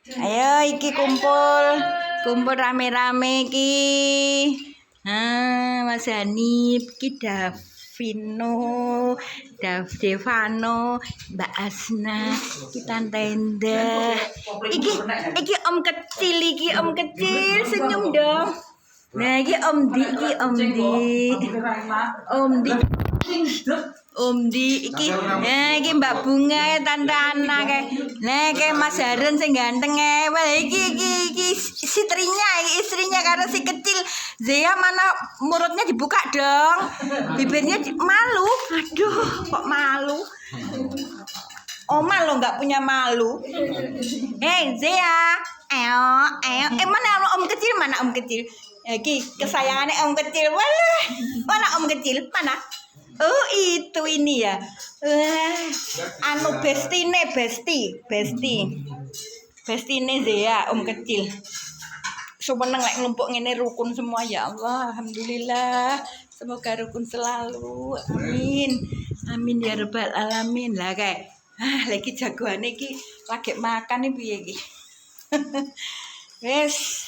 Ayo iki kumpul rame-rame iki. Mas Hanif, iki Davino, Devano, Mbak Asna, kita tenda. Iki om kecil, senyum dong. Nah, iki Om Di, iki Mbak Bunga ya Tante Ana kayak. Nah, kayak Mas Harun sing ganteng wah iki istrinya karena si kecil. Zia mana mulutnya dibuka dong. Bibirnya malu. Aduh, kok malu. Oma lo nggak punya malu. Zia. Ayo. Mana om kecil? Iki kesayangannya om kecil. Mana om kecil? Mana? Oh itu ini ya. Bestine Zea om kecil. Seneng lek ngumpuk ngene rukun semua ya Allah. Alhamdulillah. Semoga rukun selalu. Amin ya rabbal alamin. Lah kayak lagi jagoane iki lagi makan iki piye iki. Wes